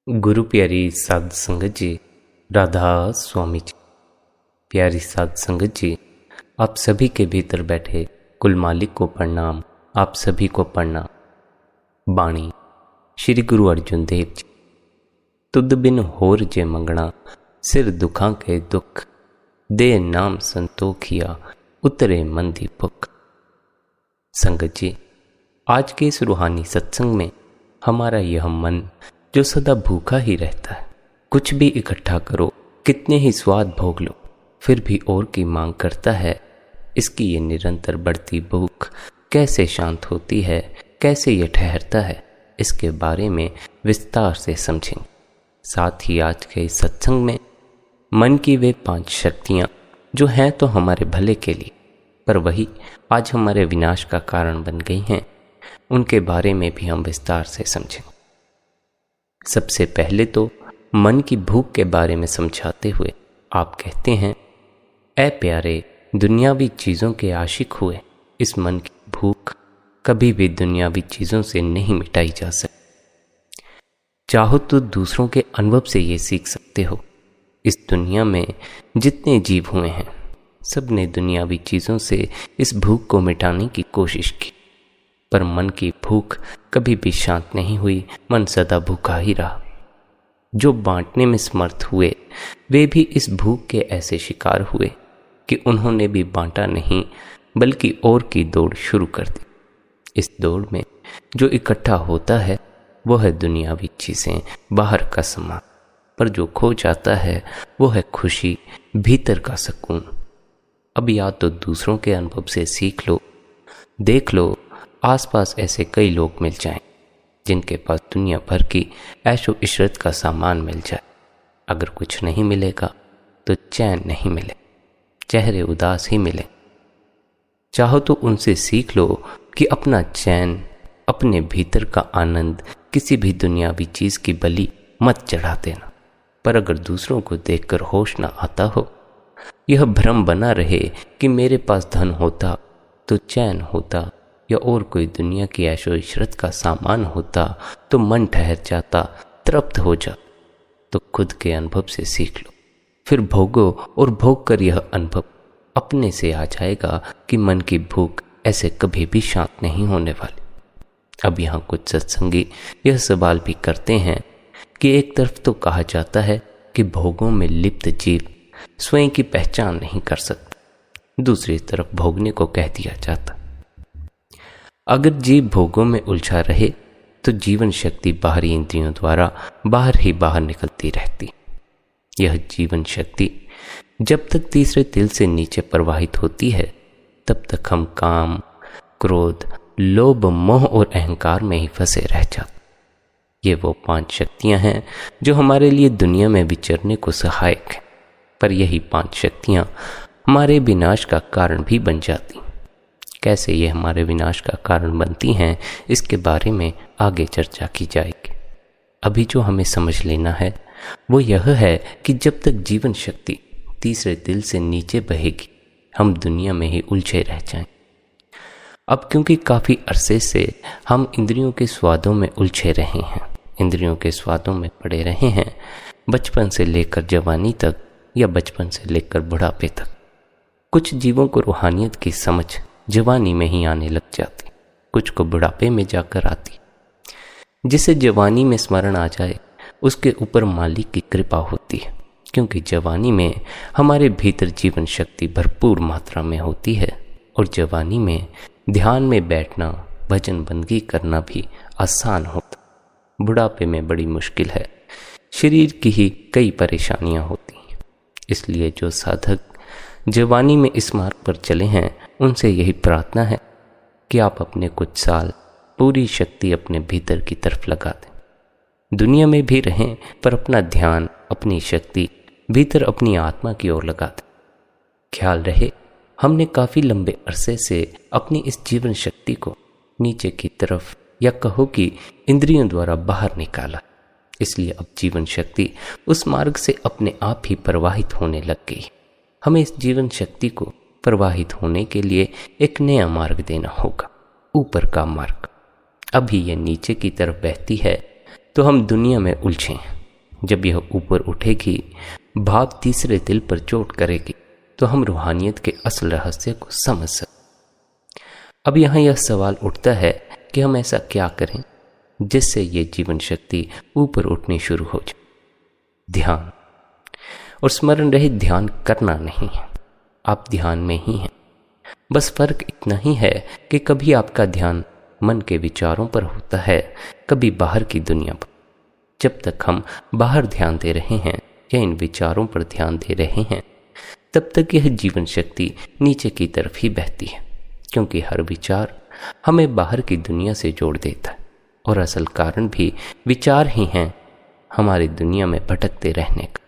गुरु प्यारी साध संगत जी, राधा स्वामी जी। प्यारी साध संगत जी, आप सभी के भीतर बैठे कुल मालिक को प्रणाम। आप सभी को प्रणाम। बाणी श्री गुरु अर्जुन देव जी। तुद बिन होर जे मंगना, सिर दुखां के दुख, दे नाम संतोखिया, उतरे मन दी भुख। संगत जी, आज के इस रूहानी सत्संग में हमारा यह मन जो सदा भूखा ही रहता है, कुछ भी इकट्ठा करो, कितने ही स्वाद भोग लो, फिर भी और की मांग करता है, इसकी ये निरंतर बढ़ती भूख कैसे शांत होती है, कैसे ये ठहरता है, इसके बारे में विस्तार से समझेंगे। साथ ही आज के इस सत्संग में मन की वे 5 शक्तियाँ जो हैं तो हमारे भले के लिए, पर वही आज हमारे विनाश का कारण बन गई हैं, उनके बारे में भी हम विस्तार से समझेंगे। सबसे पहले तो मन की भूख के बारे में समझाते हुए आप कहते हैं, ऐ प्यारे, दुनियावी चीज़ों के आशिक हुए इस मन की भूख कभी भी दुनियावी चीज़ों से नहीं मिटाई जा सकती। चाहो तो दूसरों के अनुभव से ये सीख सकते हो। इस दुनिया में जितने जीव हुए हैं, सब ने दुनियावी चीज़ों से इस भूख को मिटाने की कोशिश की, पर मन की भूख कभी भी शांत नहीं हुई। मन सदा भूखा ही रहा। जो बांटने में समर्थ हुए, वे भी इस भूख के ऐसे शिकार हुए कि उन्होंने भी बांटा नहीं, बल्कि और की दौड़ शुरू कर दी। इस दौड़ में जो इकट्ठा होता है वो है दुनियावी चीज़ें, बाहर का सामान, पर जो खो जाता है वो है खुशी, भीतर का सुकून। अब या तो दूसरों के अनुभव से सीख लो, देख लो, आसपास ऐसे कई लोग मिल जाएं जिनके पास दुनिया भर की ऐशो इशरत का सामान मिल जाए। अगर कुछ नहीं मिलेगा तो चैन नहीं मिले, चेहरे उदास ही मिले। चाहो तो उनसे सीख लो कि अपना चैन, अपने भीतर का आनंद किसी भी दुनियावी चीज़ की बलि मत चढ़ा देना। पर अगर दूसरों को देखकर होश ना आता हो, यह भ्रम बना रहे कि मेरे पास धन होता तो चैन होता, या और कोई दुनिया की ऐशो इशरत का सामान होता तो मन ठहर जाता, तृप्त हो जा, तो खुद के अनुभव से सीख लो, फिर भोगो और भोग कर यह अनुभव अपने से आ जाएगा कि मन की भूख ऐसे कभी भी शांत नहीं होने वाली। अब यहाँ कुछ सत्संगी यह सवाल भी करते हैं कि एक तरफ तो कहा जाता है कि भोगों में लिप्त जीव स्वयं की पहचान नहीं कर सकता, दूसरी तरफ भोगने को कह दिया जाता। अगर जीव भोगों में उलझा रहे तो जीवन शक्ति बाहरी इंद्रियों द्वारा बाहर ही बाहर निकलती रहती। यह जीवन शक्ति जब तक तीसरे तिल से नीचे प्रवाहित होती है, तब तक हम काम, क्रोध, लोभ, मोह और अहंकार में ही फंसे रह जाते। ये वो 5 शक्तियां हैं जो हमारे लिए दुनिया में विचरने को सहायक हैं, पर यही 5 शक्तियां हमारे विनाश का कारण भी बन जाती। कैसे ये हमारे विनाश का कारण बनती हैं, इसके बारे में आगे चर्चा की जाएगी। अभी जो हमें समझ लेना है वो यह है कि जब तक जीवन शक्ति तीसरे दिल से नीचे बहेगी, हम दुनिया में ही उलझे रह जाएं। अब क्योंकि काफ़ी अरसे से हम इंद्रियों के स्वादों में उलझे रहे हैं, इंद्रियों के स्वादों में पड़े रहे हैं, बचपन से लेकर जवानी तक या बचपन से लेकर बुढ़ापे तक। कुछ जीवों को रूहानियत की समझ जवानी में ही आने लग जाती, कुछ को बुढ़ापे में जाकर आती। जिसे जवानी में स्मरण आ जाए उसके ऊपर मालिक की कृपा होती है, क्योंकि जवानी में हमारे भीतर जीवन शक्ति भरपूर मात्रा में होती है और जवानी में ध्यान में बैठना, भजन बंदगी करना भी आसान होता। बुढ़ापे में बड़ी मुश्किल है, शरीर की ही कई परेशानियां होती हैं। इसलिए जो साधक जवानी में इस मार्ग पर चले हैं, उनसे यही प्रार्थना है कि आप अपने कुछ साल पूरी शक्ति अपने भीतर की तरफ लगा दें। दुनिया में भी रहें, पर अपना ध्यान, अपनी शक्ति भीतर अपनी आत्मा की ओर लगा दें। ख्याल रहे, हमने काफ़ी लंबे अरसे से अपनी इस जीवन शक्ति को नीचे की तरफ, या कहो कि इंद्रियों द्वारा बाहर निकाला। इसलिए अब जीवन शक्ति उस मार्ग से अपने आप ही प्रवाहित होने लग गई। हमें इस जीवन शक्ति को प्रवाहित होने के लिए एक नया मार्ग देना होगा, ऊपर का मार्ग। अभी ये नीचे की तरफ बहती है तो हम दुनिया में उलझे हैं, जब यह ऊपर उठेगी, भाव तीसरे दिल पर चोट करेगी, तो हम रूहानियत के असल रहस्य को समझ सकते। अब यहाँ यह सवाल उठता है कि हम ऐसा क्या करें जिससे ये जीवन शक्ति ऊपर उठनी शुरू हो जाए। ध्यान और स्मरण रहित ध्यान करना नहीं है, आप ध्यान में ही हैं। बस फर्क इतना ही है कि कभी आपका ध्यान मन के विचारों पर होता है, कभी बाहर की दुनिया पर। जब तक हम बाहर ध्यान दे रहे हैं या इन विचारों पर ध्यान दे रहे हैं, तब तक यह जीवन शक्ति नीचे की तरफ ही बहती है, क्योंकि हर विचार हमें बाहर की दुनिया से जोड़ देता है। और असल कारण भी विचार ही हैं हमारी दुनिया में भटकते रहने का।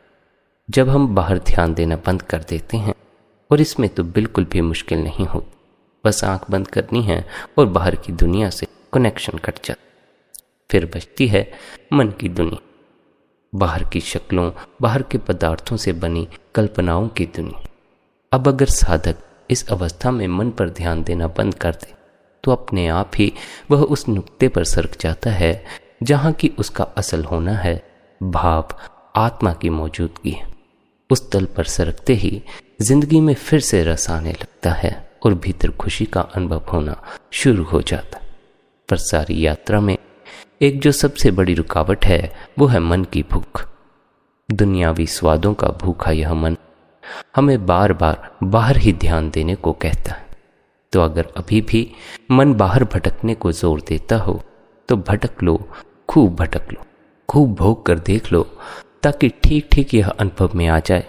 जब हम बाहर ध्यान देना बंद कर देते हैं, और इसमें तो बिल्कुल भी मुश्किल नहीं होती, बस आंख बंद करनी है और बाहर की दुनिया से कनेक्शन कट जाता। फिर बचती है मन की दुनिया, बाहर की शक्लों, बाहर के पदार्थों से बनी कल्पनाओं की दुनिया। अब अगर साधक इस अवस्था में मन पर ध्यान देना बंद कर दे, तो अपने आप ही वह उस नुक्ते पर सरक जाता है जहाँ की उसका असल होना है, भाव, आत्मा की मौजूदगी है। उस तल पर सरकते ही जिंदगी में फिर से रस आने लगता है और भीतर खुशी का अनुभव होना शुरू हो जाता। पर सारी यात्रा में एक जो सबसे बड़ी रुकावट है, वो है मन की भूख। दुनियावी स्वादों का भूखा यह मन हमें बार बार बाहर ही ध्यान देने को कहता है। तो अगर अभी भी मन बाहर भटकने को जोर देता हो, तो भटक लो, खूब भटक लो, खूब भोग कर देख लो, ताकि ठीक ठीक यह अनुभव में आ जाए।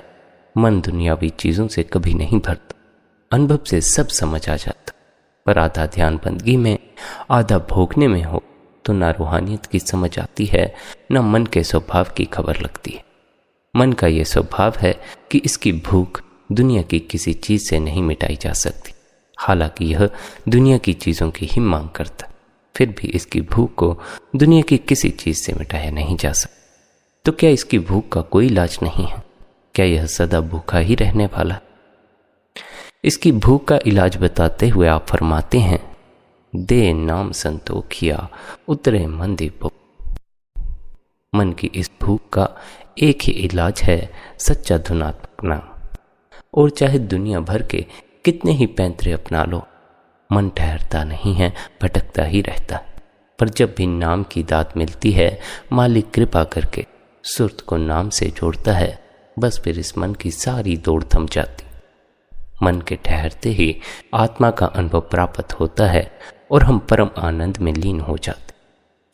मन दुनियावी चीज़ों से कभी नहीं भरता, अनुभव से सब समझ आ जाता। पर आधा ध्यान बंदगी में, आधा भोगने में हो, तो ना रूहानियत की समझ आती है, ना मन के स्वभाव की खबर लगती है। मन का यह स्वभाव है कि इसकी भूख दुनिया की किसी चीज़ से नहीं मिटाई जा सकती, हालांकि यह दुनिया की चीज़ों की ही मांग करता। फिर भी इसकी भूख को दुनिया की किसी चीज़ से मिटाया नहीं जा सकता। तो क्या इसकी भूख का कोई इलाज नहीं है? क्या यह सदा भूखा ही रहने वाला? इसकी भूख का इलाज बताते हुए आप फरमाते हैं, दे नाम संतोखिया उतरे मन दीपो। मन की इस भूख का एक ही इलाज है, सच्चा धुनात्मक नाम। और चाहे दुनिया भर के कितने ही पैंतरे अपना लो, मन ठहरता नहीं है, भटकता ही रहता है। पर जब भी नाम की दात मिलती है, मालिक कृपा करके सुरत को नाम से जोड़ता है, बस फिर इस मन की सारी दौड़ थम जाती। मन के ठहरते ही आत्मा का अनुभव प्राप्त होता है और हम परम आनंद में लीन हो जाते।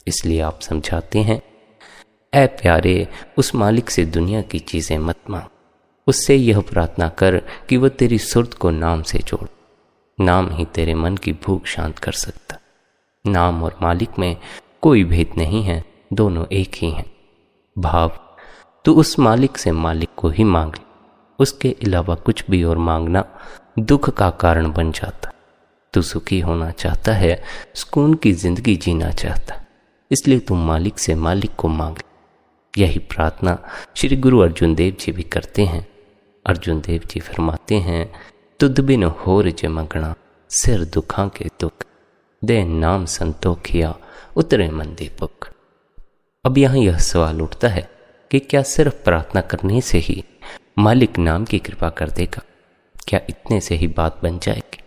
इसलिए आप समझाते हैं, ऐ प्यारे, उस मालिक से दुनिया की चीज़ें मत मांग, उससे यह प्रार्थना कर कि वह तेरी सुरत को नाम से जोड़। नाम ही तेरे मन की भूख शांत कर सकता। नाम और मालिक में कोई भेद नहीं है, दोनों एक ही हैं। भाव, तू उस मालिक से मालिक को ही मांग ले, उसके अलावा कुछ भी और मांगना दुख का कारण बन जाता। तू सुखी होना चाहता है, सुकून की जिंदगी जीना चाहता, इसलिए तू मालिक से मालिक को मांग ले। यही प्रार्थना श्री गुरु अर्जुन देव जी भी करते हैं। अर्जुन देव जी फरमाते हैं, तुद बिन होर जे मंगना, सिर दुखा के दुख, दे नाम संतोखिया उतरे मन दीपक। अब यहाँ यह सवाल उठता है कि क्या सिर्फ प्रार्थना करने से ही मालिक नाम की कृपा कर देगा? क्या इतने से ही बात बन जाएगी?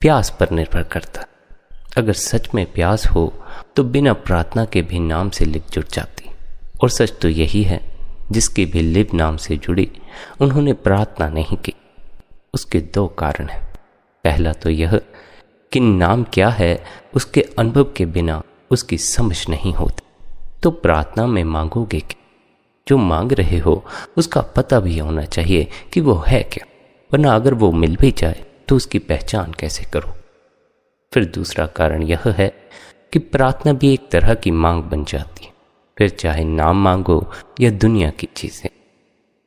प्यास पर निर्भर करता। अगर सच में प्यास हो तो बिना प्रार्थना के भी नाम से लिप जुड़ जाती। और सच तो यही है, जिसकी भी लिप नाम से जुड़ी, उन्होंने प्रार्थना नहीं की। उसके दो कारण हैं। पहला तो यह कि नाम क्या है, उसके अनुभव के बिना उसकी समझ नहीं होती। तो प्रार्थना में मांगोगे कि जो मांग रहे हो उसका पता भी होना चाहिए कि वो है क्या, वरना अगर वो मिल भी जाए तो उसकी पहचान कैसे करो। फिर दूसरा कारण यह है कि प्रार्थना भी एक तरह की मांग बन जाती है। फिर चाहे नाम मांगो या दुनिया की चीज़ें,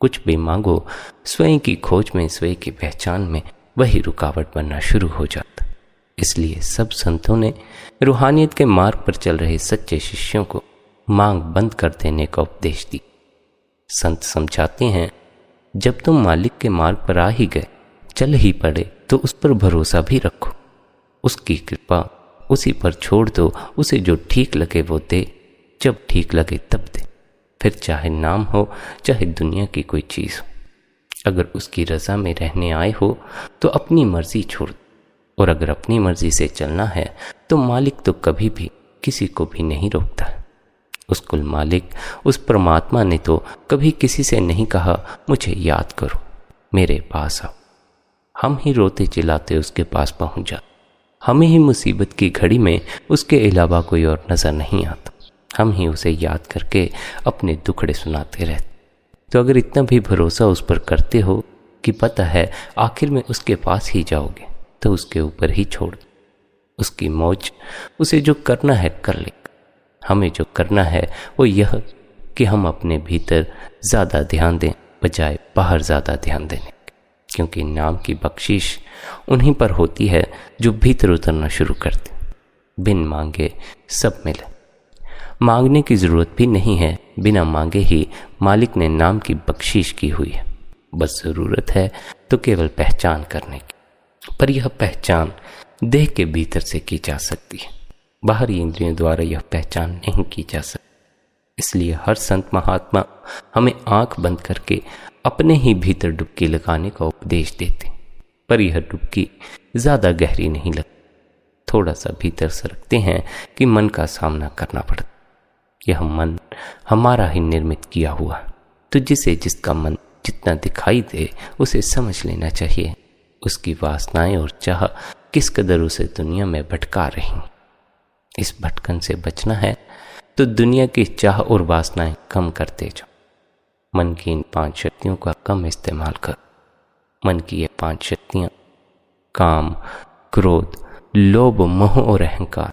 कुछ भी मांगो, स्वयं की खोज में, स्वयं की पहचान में वही रुकावट बनना शुरू हो जाता। इसलिए सब संतों ने रूहानियत के मार्ग पर चल रहे सच्चे शिष्यों को मांग बंद कर देने का उपदेश दी। संत समझाते हैं, जब तुम मालिक के मार्ग पर आ ही गए, चल ही पड़े, तो उस पर भरोसा भी रखो। उसकी कृपा उसी पर छोड़ दो। उसे जो ठीक लगे वो दे, जब ठीक लगे तब दे। फिर चाहे नाम हो, चाहे दुनिया की कोई चीज़ हो। अगर उसकी रज़ा में रहने आए हो तो अपनी मर्जी छोड़ दो, और अगर अपनी मर्जी से चलना है तो मालिक तो कभी भी किसी को भी नहीं रोकता। उस कुल मालिक, उस परमात्मा ने तो कभी किसी से नहीं कहा मुझे याद करो, मेरे पास आओ। हम ही रोते चिल्लाते उसके पहुंच जा, हमें ही मुसीबत की घड़ी में उसके अलावा कोई और नज़र नहीं आता। हम ही उसे याद करके अपने दुखड़े सुनाते रहते। तो अगर इतना भी भरोसा उस पर करते हो कि पता है आखिर में उसके पास ही जाओगे, तो उसके ऊपर ही छोड़ दो। उसकी मौज, उसे जो करना है कर ले। हमें जो करना है वो यह कि हम अपने भीतर ज़्यादा ध्यान दें बजाय बाहर ज़्यादा ध्यान देने, क्योंकि नाम की बख्शिश उन्हीं पर होती है जो भीतर उतरना शुरू करते। बिन मांगे सब मिले। मांगने की ज़रूरत भी नहीं है, बिना मांगे ही मालिक ने नाम की बख्शिश की हुई है। बस ज़रूरत है तो केवल पहचान करने की, पर यह पहचान देह के भीतर से की जा सकती है, बाहरी इंद्रियों द्वारा यह पहचान नहीं की जा सकती। इसलिए हर संत महात्मा हमें आंख बंद करके अपने ही भीतर डुबकी लगाने का उपदेश देते, पर यह डुबकी ज़्यादा गहरी नहीं लगती। थोड़ा सा भीतर सरकते हैं कि मन का सामना करना पड़ता। यह मन हमारा ही निर्मित किया हुआ, तो जिसे जिसका मन जितना दिखाई दे उसे समझ लेना चाहिए। उसकी वासनाएं और चाह किस कदर उसे दुनिया में भटका रही। इस भटकन से बचना है तो दुनिया की चाह और वासनाएं कम करते जाओ। मन की इन 5 शक्तियों का कम इस्तेमाल करो। मन की ये 5 शक्तियां काम, क्रोध, लोभ, मोह और अहंकार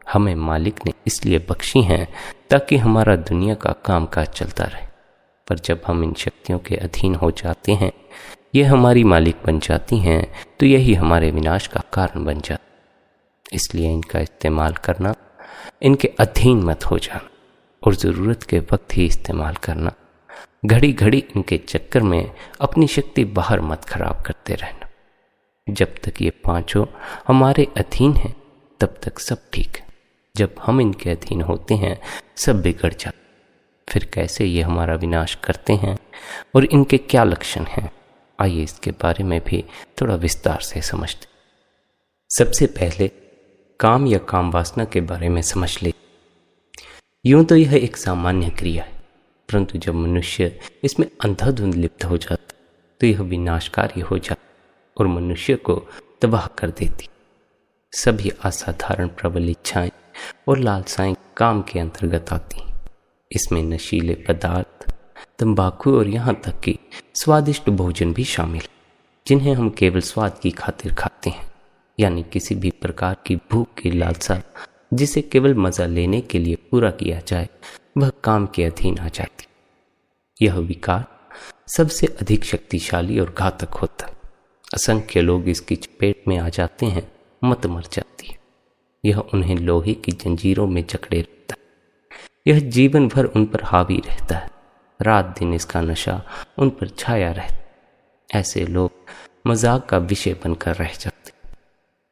हमें मालिक ने इसलिए बख्शी हैं ताकि हमारा दुनिया का कामकाज चलता रहे। पर जब हम इन शक्तियों के अधीन हो जाते हैं, ये हमारी मालिक बन जाती हैं, तो यही हमारे विनाश का कारण बन जाता। इसलिए इनका इस्तेमाल करना, इनके अधीन मत हो जाना, और ज़रूरत के वक्त ही इस्तेमाल करना। घड़ी घड़ी इनके चक्कर में अपनी शक्ति बाहर मत खराब करते रहना। जब तक ये 5 हमारे अधीन हैं तब तक सब ठीक है। जब हम इनके अधीन होते हैं सब बिगड़ जाता। फिर कैसे ये हमारा विनाश करते हैं और इनके क्या लक्षण हैं, आइए इसके बारे में भी थोड़ा विस्तार से समझते। सबसे पहले काम या काम वासना के बारे में समझ ले। यूं तो यह एक सामान्य क्रिया है, परंतु जब मनुष्य इसमें अंधाधुंध लिप्त हो जाता तो यह विनाशकारी हो जाता और मनुष्य को तबाह कर देती। सभी असाधारण प्रबल इच्छाएं और लालसाएं काम के अंतर्गत आती। इसमें नशीले पदार्थ, तंबाकू और यहाँ तक कि स्वादिष्ट भोजन भी शामिल, जिन्हें हम केवल स्वाद की खातिर खाते हैं, यानी किसी भी प्रकार की भूख की लालसा जिसे केवल मज़ा लेने के लिए पूरा किया जाए, वह काम के अधीन आ जाती। यह विकार सबसे अधिक शक्तिशाली और घातक होता। असंख्य लोग इसकी चपेट में आ जाते हैं, मत मर जाती है। यह उन्हें लोहे की जंजीरों में जकड़े रहता है। यह जीवन भर उन पर हावी रहता है। रात दिन इसका नशा उन पर छाया रहता। ऐसे लोग मजाक का विषय बनकर रह जाते।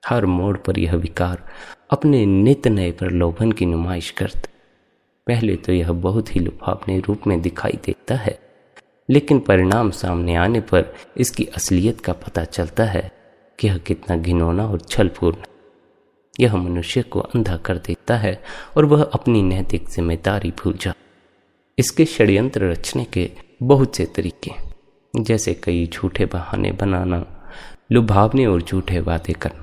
हर मोड़ पर यह विकार अपने नित नए प्रलोभन की नुमाइश करता। पहले तो यह बहुत ही लुभावने रूप में दिखाई देता है, लेकिन परिणाम सामने आने पर इसकी असलियत का पता चलता है कि यह कितना घिनौना और छलपूर्ण। यह मनुष्य को अंधा कर देता है और वह अपनी नैतिक जिम्मेदारी भूल जाता। इसके षड्यंत्र रचने के बहुत से तरीके, जैसे कई झूठे बहाने बनाना, लुभावने और झूठे वादे करना।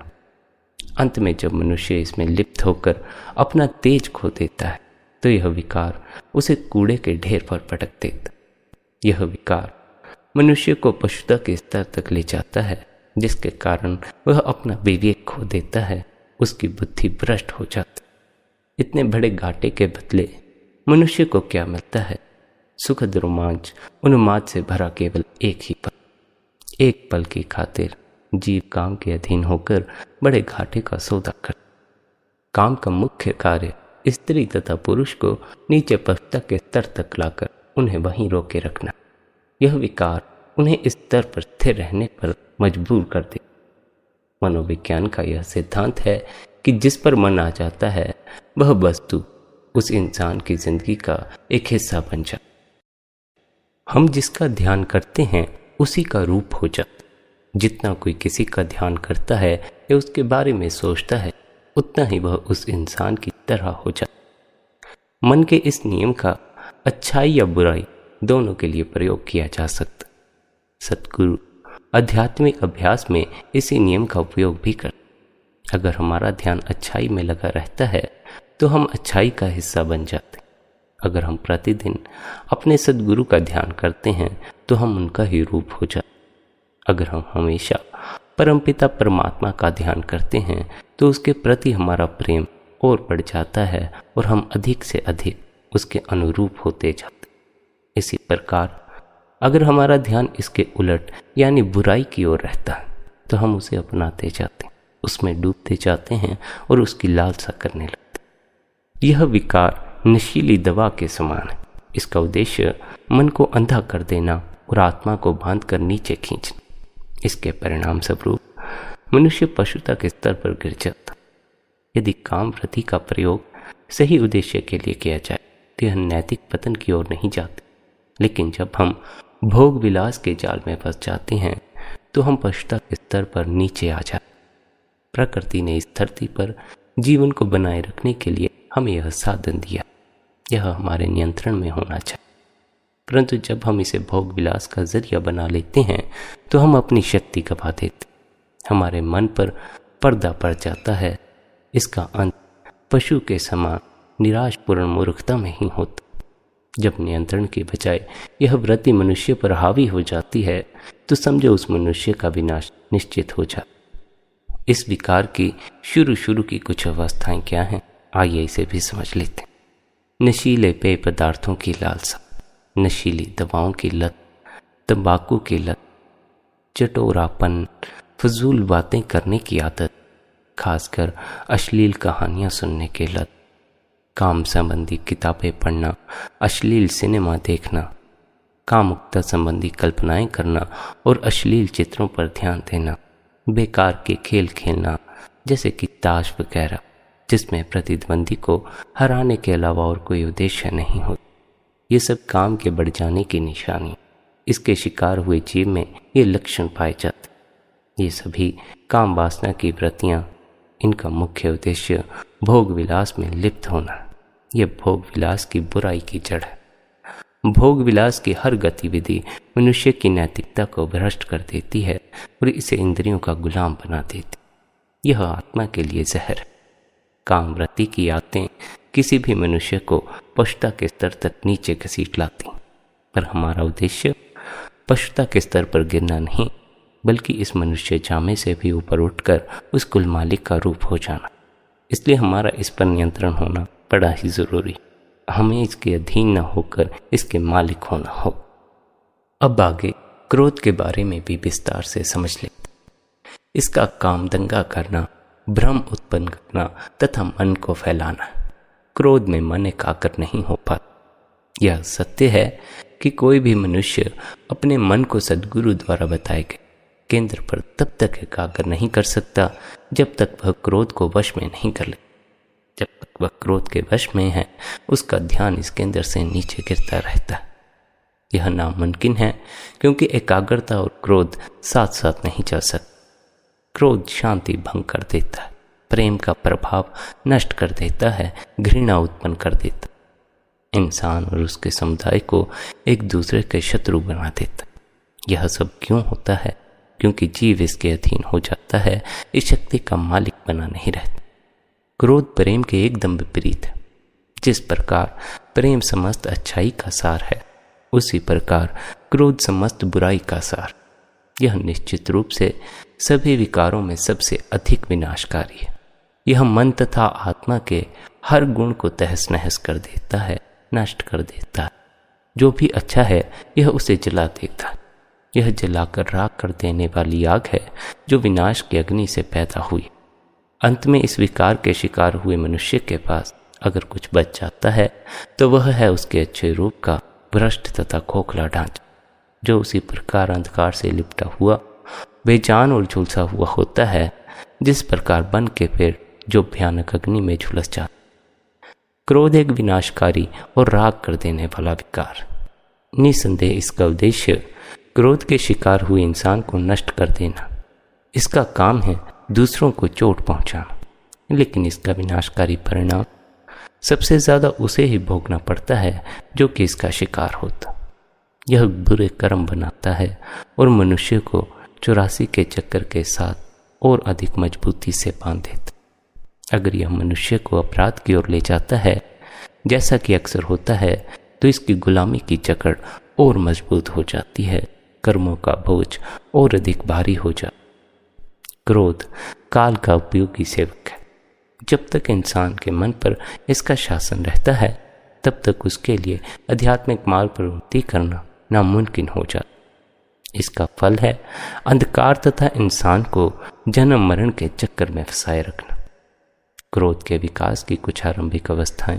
अंत में जब मनुष्य इसमें लिप्त होकर अपना तेज खो देता है, तो यह विकार उसे कूड़े के ढेर पर पटक देता। यह विकार मनुष्य को पशुता के स्तर तक ले जाता है, जिसके कारण वह अपना विवेक खो देता है, उसकी बुद्धि भ्रष्ट हो जाती। इतने बड़े घाटे के बदले मनुष्य को क्या मिलता है? सुखद रोमांच, उन्माद से भरा केवल एक ही पल। एक पल की खातिर जीव काम के अधीन होकर बड़े घाटे का सौदा कर। काम का मुख्य कार्य स्त्री तथा पुरुष को नीचे पशुता के स्तर तक लाकर उन्हें वहीं रोके रखना। यह विकार उन्हें इस स्तर पर स्थिर रहने पर मजबूर कर दे। मनोविज्ञान का यह सिद्धांत है कि जिस पर मन आ जाता है वह वस्तु उस इंसान की जिंदगी का एक हिस्सा बन जाती। हम जिसका ध्यान करते हैं उसी का रूप हो जाता। जितना कोई किसी का ध्यान करता है या उसके बारे में सोचता है, उतना ही वह उस इंसान की तरह हो जाता। मन के इस नियम का अच्छाई या बुराई दोनों के लिए प्रयोग किया जा सकता। सद्गुरु आध्यात्मिक अभ्यास में इसी नियम का उपयोग भी करते। अगर हमारा ध्यान अच्छाई में लगा रहता है तो हम अच्छाई का हिस्सा बन जाते। अगर हम प्रतिदिन अपने सद्गुरु का ध्यान करते हैं तो हम उनका ही रूप हो जाते। अगर हम हमेशा परमपिता परमात्मा का ध्यान करते हैं तो उसके प्रति हमारा प्रेम और बढ़ जाता है और हम अधिक से अधिक उसके अनुरूप होते जाते। इसी प्रकार अगर हमारा ध्यान इसके उलट यानी बुराई की ओर रहता है तो हम उसे अपनाते जाते, उसमें डूबते जाते हैं और उसकी लालसा करने लगते। यह विकार नशीली दवा के समान है। इसका उद्देश्य मन को अंधा कर देना और आत्मा को बांधकर नीचे खींचना। इसके परिणाम स्वरूप मनुष्य पशुता के स्तर पर गिर जाता। यदि काम वृत्ति का प्रयोग सही उद्देश्य के लिए किया जाए तो यह नैतिक पतन की ओर नहीं जाते। लेकिन जब हम भोग विलास के जाल में फंस जाते हैं तो हम पशुता के स्तर पर नीचे आ जाते। प्रकृति ने इस धरती पर जीवन को बनाए रखने के लिए हमें यह साधन दिया, यह हमारे नियंत्रण में होना चाहिए। परंतु जब हम इसे भोग विलास का जरिया बना लेते हैं तो हम अपनी शक्ति गंवा देते, हमारे मन पर पर्दा पड़ जाता है। इसका अंत पशु के समान निराशपूर्ण मूर्खता में ही होता। जब नियंत्रण के बजाय यह वृत्ति मनुष्य पर हावी हो जाती है तो समझो उस मनुष्य का विनाश निश्चित हो जाता। इस विकार की शुरू की कुछ अवस्थाएं क्या हैं, आइए इसे भी समझ लेते हैं। नशीले पेय पदार्थों की लालसा, नशीली दवाओं की लत, तंबाकू की लत, चटोरापन, फजूल बातें करने की आदत, खासकर अश्लील कहानियां सुनने की लत, काम संबंधी किताबें पढ़ना, अश्लील सिनेमा देखना, कामुकता संबंधी कल्पनाएं करना और अश्लील चित्रों पर ध्यान देना, बेकार के खेल खेलना जैसे कि ताश वगैरह, जिसमें प्रतिद्वंदी को हराने के अलावा और कोई उद्देश्य नहीं हो। ये सब काम के बढ़ जाने की निशानी। इसके शिकार हुए जीव में ये लक्षण पाए जाते। ये सभी काम वासना की वृत्तियां, इनका मुख्य उद्देश्य भोग विलास में लिप्त होना। यह भोग विलास की बुराई की जड़ है। भोग विलास की हर गतिविधि मनुष्य की नैतिकता को भ्रष्ट कर देती है और इसे इंद्रियों का गुलाम बना देती। यह आत्मा के लिए जहर है। काम वृत्ति की आदतें किसी भी मनुष्य को पशुता के स्तर तक नीचे घसीट लाती, पर हमारा उद्देश्य पशुता के स्तर पर गिरना नहीं, बल्कि इस मनुष्य जामे से भी ऊपर उठकर उस कुल मालिक का रूप हो जाना। इसलिए हमारा इस पर नियंत्रण होना बड़ा ही जरूरी। हमें इसके अधीन न होकर इसके मालिक होना हो। अब आगे क्रोध के बारे में भी विस्तार से समझ लेते। इसका काम दंगा करना, भ्रम उत्पन्न करना तथा मन को फैलाना। क्रोध में मन एकाग्र नहीं हो पाता। यह सत्य है कि कोई भी मनुष्य अपने मन को सद्गुरु द्वारा बताए गए केंद्र पर तब तक एकाग्र नहीं कर सकता जब तक वह क्रोध को वश में नहीं कर ले। जब तक वह क्रोध के वश में है, उसका ध्यान इस केंद्र से नीचे गिरता रहता है। यह नामुमकिन है क्योंकि एकाग्रता और क्रोध साथ साथ नहीं चल सकते। क्रोध शांति भंग कर देता है, प्रेम का प्रभाव नष्ट कर देता है, घृणा उत्पन्न कर देता है, इंसान और उसके समुदाय को एक दूसरे के शत्रु बना देता है। यह सब क्यों होता है? क्योंकि जीव इसके अधीन हो जाता है, इस शक्ति का मालिक बना नहीं रहता। क्रोध प्रेम के एकदम विपरीत है। जिस प्रकार प्रेम समस्त अच्छाई का सार है, उसी प्रकार क्रोध समस्त बुराई का सार। यह निश्चित रूप से सभी विकारों में सबसे अधिक विनाशकारी है। यह मन तथा आत्मा के हर गुण को तहस नहस कर देता है, नष्ट कर देता है। जो भी अच्छा है यह उसे जला देता है। यह जलाकर राख कर देने वाली आग है जो विनाश की अग्नि से पैदा हुई। अंत में इस विकार के शिकार हुए मनुष्य के पास अगर कुछ बच जाता है तो वह है उसके अच्छे रूप का भ्रष्ट तथा खोखला ढांचा, जो उसी प्रकार अंधकार से लिपटा हुआ, बेजान और झुलसा हुआ होता है, जिस प्रकार बन के पेड़ जो भयानक अग्नि में झुलस जाता। क्रोध एक विनाशकारी और राग कर देने वाला विकार। निसंदेह इसका उद्देश्य क्रोध के शिकार हुए इंसान को नष्ट कर देना। इसका काम है दूसरों को चोट पहुंचाना, लेकिन इसका विनाशकारी परिणाम सबसे ज़्यादा उसे ही भोगना पड़ता है जो कि इसका शिकार होता। यह बुरे कर्म बनाता है और मनुष्य को 84 के चक्कर के साथ और अधिक मजबूती से बांध देता। अगर यह मनुष्य को अपराध की ओर ले जाता है, जैसा कि अक्सर होता है, तो इसकी गुलामी की जकड़ और मजबूत हो जाती है, कर्मों का बोझ और अधिक भारी हो जाता। क्रोध काल का उपयोगी सेवक है। जब तक इंसान के मन पर इसका शासन रहता है, तब तक उसके लिए आध्यात्मिक मार्ग पर उन्नति करना नामुमकिन हो जाता। इसका फल है अंधकार तथा इंसान को जन्म मरण के चक्कर में फंसाए रखना। क्रोध के विकास की कुछ आरंभिक अवस्थाएं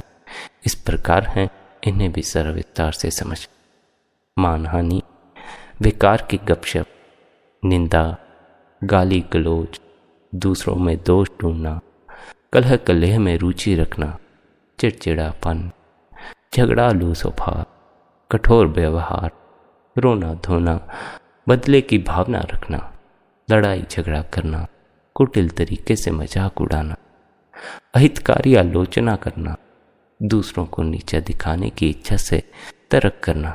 इस प्रकार हैं, इन्हें भी सर्वविस्तार से समझ। मानहानि, विकार की गपशप, निंदा, गाली गलौज, दूसरों में दोष ढूंढना, कलह कलह में रुचि रखना, चिड़चिड़ापन, झगड़ालू स्वभाव, कठोर व्यवहार, रोना धोना, बदले की भावना रखना, लड़ाई झगड़ा करना, कुटिल तरीके से मजाक उड़ाना, अहितकारी आलोचना करना, दूसरों को नीचा दिखाने की इच्छा से तर्क करना,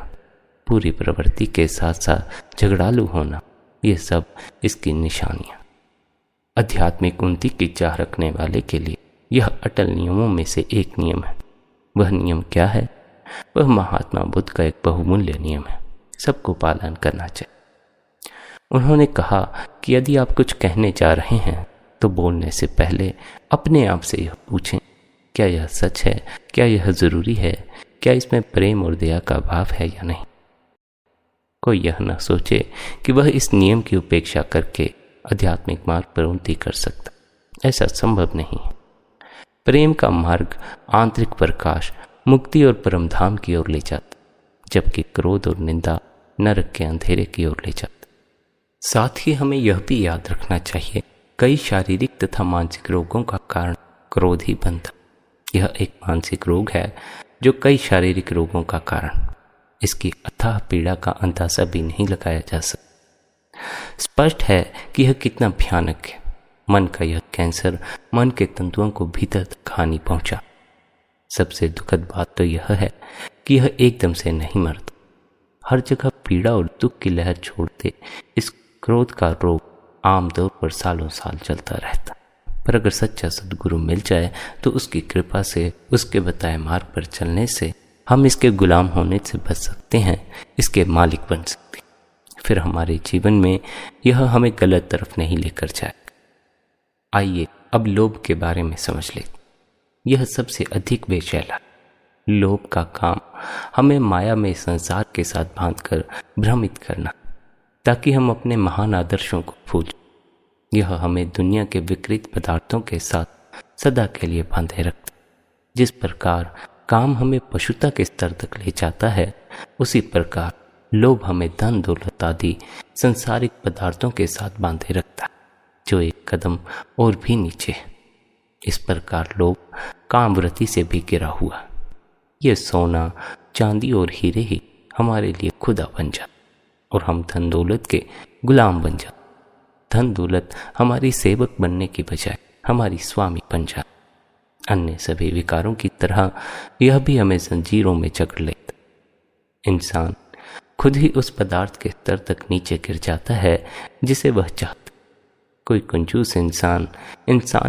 पूरी प्रवृत्ति के साथ साथ झगड़ालू होना, ये सब इसकी निशानियां। आध्यात्मिक उन्नति की चाह रखने वाले के लिए यह अटल नियमों में से एक नियम है। वह नियम क्या है? वह महात्मा बुद्ध का एक बहुमूल्य नियम है, सबको पालन करना चाहिए। उन्होंने कहा कि यदि आप कुछ कहने जा रहे हैं तो बोलने से पहले अपने आप से यह पूछें, क्या यह सच है? क्या यह जरूरी है? क्या इसमें प्रेम और दया का भाव है या नहीं? कोई यह न सोचे कि वह इस नियम की उपेक्षा करके आध्यात्मिक मार्ग पर उन्नति कर सकता। ऐसा संभव नहीं है। प्रेम का मार्ग आंतरिक प्रकाश, मुक्ति और परमधाम की ओर ले जाता, जबकि क्रोध और निंदा नरक के अंधेरे की ओर ले जाता। साथ ही हमें यह भी याद रखना चाहिए, कई शारीरिक तथा मानसिक रोगों का कारण क्रोध ही बनता। यह एक मानसिक रोग है जो कई शारीरिक रोगों का कारण। इसकी अथाह पीड़ा का अंदाजा भी नहीं लगाया जा सकता। स्पष्ट है कि यह कितना भयानक है। मन का यह कैंसर मन के तंतुओं को भीतर तक हानि पहुंचा। सबसे दुखद बात तो यह है कि यह एकदम से नहीं मरता। हर जगह पीड़ा और दुख की लहर छोड़ते इस क्रोध का रोग आमतौर पर सालों साल चलता रहता। पर अगर सच्चा सद्गुरु मिल जाए तो उसकी कृपा से, उसके बताए मार्ग पर चलने से हम इसके गुलाम होने से बच सकते हैं, इसके मालिक बन सकते हैं। फिर हमारे जीवन में यह हमें गलत तरफ नहीं लेकर जाएगा। आइए अब लोभ के बारे में समझ लें। यह सबसे अधिक बेचैला। लोभ का काम हमें माया में संसार के साथ बांधकर भ्रमित करना, ताकि हम अपने महान आदर्शों को भूल। यह हमें दुनिया के विकृत पदार्थों के साथ सदा के लिए बांधे रखता। जिस प्रकार काम हमें पशुता के स्तर तक ले जाता है, उसी प्रकार लोभ हमें धन दौलत आदि संसारिक पदार्थों के साथ बांधे रखता है, जो एक कदम और भी नीचे है। इस प्रकार लोभ कामवृत्ति से भी घिरा हुआ। यह सोना, चांदी और हीरे ही हमारे लिए खुदा बन जाते और हम धन दौलत के गुलाम बन जाते। धन दौलत हमारी सेवक बनने की बजाय हमारी स्वामी बन जाती। अन्य सभी विकारों की तरह यह भी हमें जंजीरों में जकड़ लेता। इंसान खुद ही उस पदार्थ के स्तर तक नीचे गिर जाता है जिसे वह चाहता। कोई कंजूस इंसान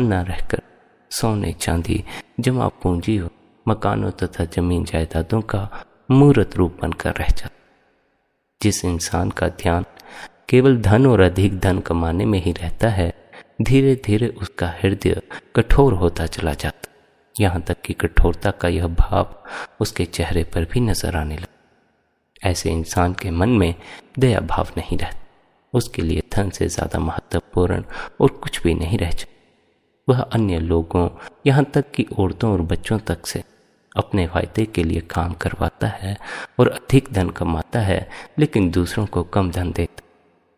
ना रहकर सोने चांदी, जमा पूंजी हो, मकानों तथा जमीन जायदादों का मूर्त रूप बनकर रह जाता। जिस इंसान का ध्यान केवल धन और अधिक धन कमाने में ही रहता है, धीरे धीरे उसका हृदय कठोर होता चला जाता। यहाँ तक कि कठोरता का यह भाव उसके चेहरे पर भी नजर आने लगा। ऐसे इंसान के मन में दया भाव नहीं रहता। उसके लिए धन से ज़्यादा महत्वपूर्ण और कुछ भी नहीं रह जाता। वह अन्य लोगों, यहाँ तक कि औरतों और बच्चों तक से अपने फायदे के लिए काम करवाता है और अधिक धन कमाता है, लेकिन दूसरों को कम धन देता।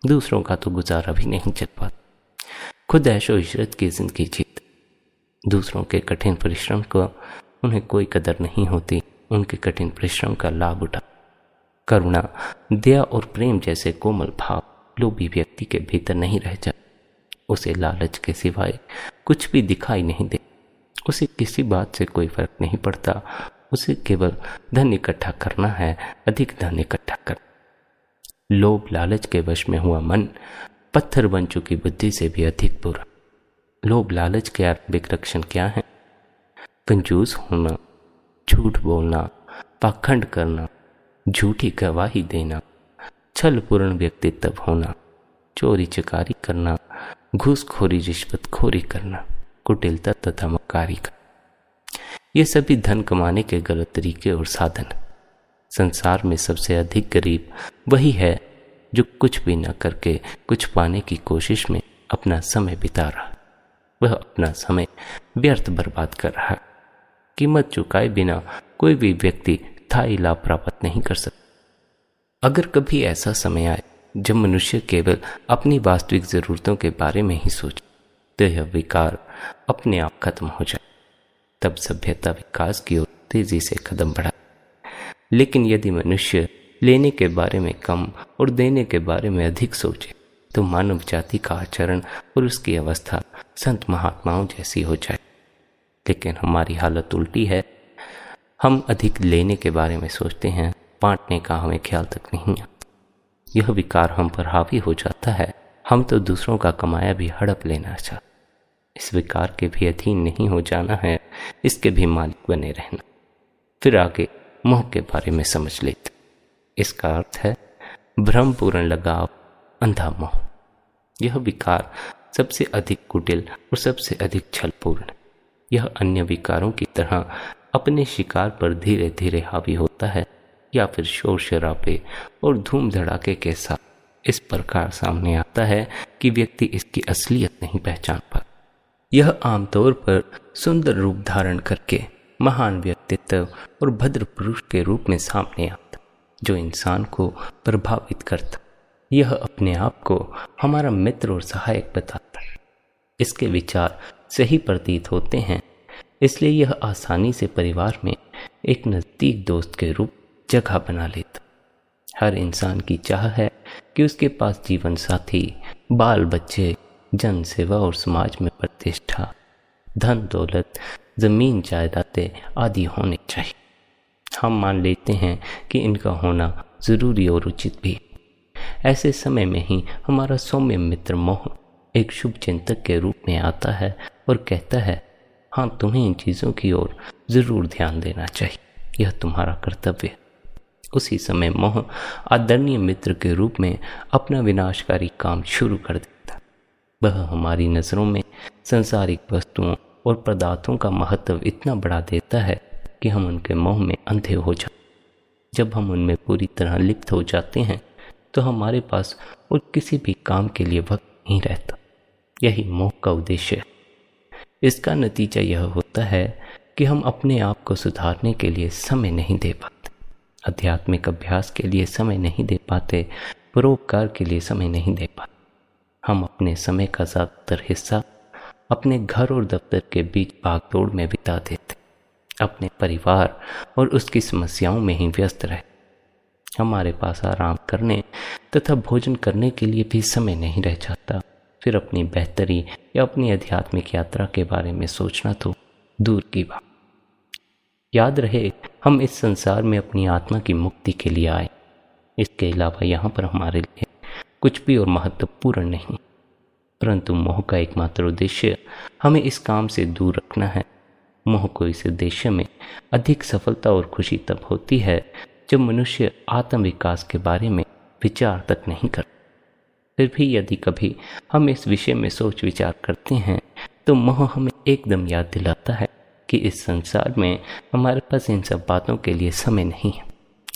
दूसरों का तो गुजारा भी नहीं चल पाता। खुद ऐशो इशरत की जिंदगी जीता। दूसरों के कठिन परिश्रम को उन्हें कोई कदर नहीं होती। उनके कठिन परिश्रम का लाभ उठा करुणा, दया और प्रेम जैसे कोमल भाव लोभी व्यक्ति के भीतर नहीं रह जाते। उसे लालच के सिवाय कुछ भी दिखाई नहीं दे। उसे किसी बात से कोई फर्क नहीं पड़ता। उसे केवल धन इकट्ठा करना है, अधिक धन इकट्ठा कर। लोभ लालच के वश में हुआ मन पत्थर बन चुकी बुद्धि से भी अधिक बुरा। लोभ लालच के आरंभिक लक्षण क्या है? कंजूस होना, झूठ बोलना, पाखंड करना, झूठी गवाही देना, छलपूर्ण व्यक्तित्व होना, चोरी चकारी करना, घूसखोरी रिश्वतखोरी करना, कुटिलता तथा मक्कारी का। ये सभी धन कमाने के गलत तरीके और साधन। संसार में सबसे अधिक गरीब वही है जो कुछ भी न करके कुछ पाने की कोशिश में अपना समय बिता रहा। वह अपना समय व्यर्थ बर्बाद कर रहा। कीमत चुकाए बिना कोई भी व्यक्ति स्थायी लाभ प्राप्त नहीं कर सकता। अगर कभी ऐसा समय आए जब मनुष्य केवल अपनी वास्तविक जरूरतों के बारे में ही सोचे तो यह विकार अपने आप खत्म हो जाए। तब सभ्यता विकास की ओर तेजी से कदम बढ़ाए। लेकिन यदि मनुष्य लेने के बारे में कम और देने के बारे में अधिक सोचे तो मानव जाति का आचरण और उसकी अवस्था संत महात्माओं जैसी हो जाए। लेकिन हमारी हालत उल्टी है। हम अधिक लेने के बारे में सोचते हैं, बांटने का हमें ख्याल तक नहीं आता। यह विकार हम पर हावी हो जाता है। हम तो दूसरों का कमाया भी हड़प लेना चाहते। इस विकार के भी अधीन नहीं हो जाना है, इसके भी मालिक बने रहना। फिर आगे मोह के बारे में समझ लेते। इसका अर्थ है भ्रमपूर्ण लगाव, अंधा मोह। यह विकार सबसे अधिक कुटिल और सबसे अधिक छलपूर्ण। यह अन्य विकारों की तरह अपने शिकार पर धीरे धीरे हावी होता है या फिर शोर शराबे और धूम धड़ाके के साथ इस प्रकार सामने आता है कि व्यक्ति इसकी असलियत नहीं पहचान पाता। यह आमतौर पर सुंदर रूप धारण करके महान व्यक्तित्व और भद्र पुरुष के रूप में सामने आता, जो इंसान को प्रभावित करता। यह अपने आप को हमारा मित्र और सहायक बताता है। इसके विचार सही प्रतीत होते हैं, इसलिए यह आसानी से परिवार में एक नज़दीक दोस्त के रूप जगह बना लेता। हर इंसान की चाह है कि उसके पास जीवन साथी, बाल बच्चे, जन सेवा और समाज में प्रतिष्ठा, धन दौलत, जमीन जायदादें आदि होने चाहिए। हम मान लेते हैं कि इनका होना जरूरी और उचित भी। ऐसे समय में ही हमारा सौम्य मित्र मोह एक शुभ चिंतक के रूप में आता है और कहता है, हाँ, तुम्हें इन चीज़ों की ओर जरूर ध्यान देना चाहिए, यह तुम्हारा कर्तव्य है। उसी समय मोह आदरणीय मित्र के रूप में अपना विनाशकारी काम शुरू कर देता। वह हमारी नज़रों में सांसारिक वस्तुओं और पदार्थों का महत्व इतना बढ़ा देता है कि हम उनके मोह में अंधे हो जाते। जब हम उनमें पूरी तरह लिप्त हो जाते हैं तो हमारे पास और किसी भी काम के लिए वक्त नहीं रहता। यही मोह का उद्देश्य है। इसका नतीजा यह होता है कि हम अपने आप को सुधारने के लिए समय नहीं दे पाते, आध्यात्मिक अभ्यास के लिए समय नहीं दे पाते, परोपकार के लिए समय नहीं दे पाते। हम अपने समय का ज़्यादातर हिस्सा अपने घर और दफ्तर के बीच भागदौड़ में बिता देते, अपने परिवार और उसकी समस्याओं में ही व्यस्त रहे। हमारे पास आराम करने तथा भोजन करने के लिए भी समय नहीं रह जाता। फिर अपनी बेहतरी या अपनी आध्यात्मिक यात्रा के बारे में सोचना तो दूर की बात। याद रहे, हम इस संसार में अपनी आत्मा की मुक्ति के लिए आए। इसके अलावा यहाँ पर हमारे लिए कुछ भी और महत्वपूर्ण नहीं, परंतु मोह का एकमात्र उद्देश्य हमें इस काम से दूर रखना है। मोह को इस उद्देश्य में अधिक सफलता और खुशी तब होती है जब मनुष्य आत्म विकास के बारे में विचार तक नहीं करता। फिर भी यदि कभी हम इस विषय में सोच विचार करते हैं तो मोह हमें एकदम याद दिलाता है कि इस संसार में हमारे पास इन सब बातों के लिए समय नहीं है।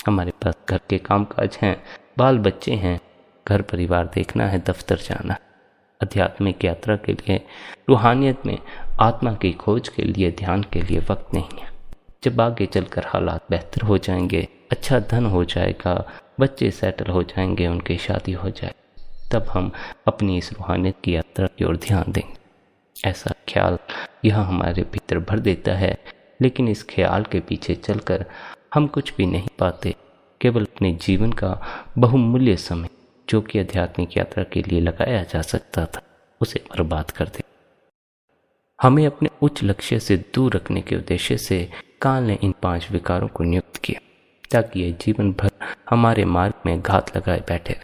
हमारे पास घर के कामकाज हैं, बाल बच्चे हैं, घर परिवार देखना है, दफ्तर जाना है। आध्यात्मिक यात्रा के लिए, रूहानियत में आत्मा की खोज के लिए, ध्यान के लिए वक्त नहीं है। जब आगे चलकर हालात बेहतर हो जाएंगे, अच्छा धन हो जाएगा, बच्चे सेटल हो जाएंगे, उनकी शादी हो जाए, तब हम अपनी इस रूहानियत की यात्रा की ओर ध्यान देंगे। ऐसा ख्याल यह हमारे भीतर भर देता है, लेकिन इस ख्याल के पीछे चलकर हम कुछ भी नहीं पाते। केवल अपने जीवन का बहुमूल्य समय जो कि आध्यात्मिक यात्रा के लिए लगाया जा सकता था उसे बर्बाद कर दे। हमें अपने उच्च लक्ष्य से दूर रखने के उद्देश्य से काल ने इन 5 विकारों को नियुक्त किया ताकि ये जीवन भर हमारे मार्ग में घात लगाए बैठे।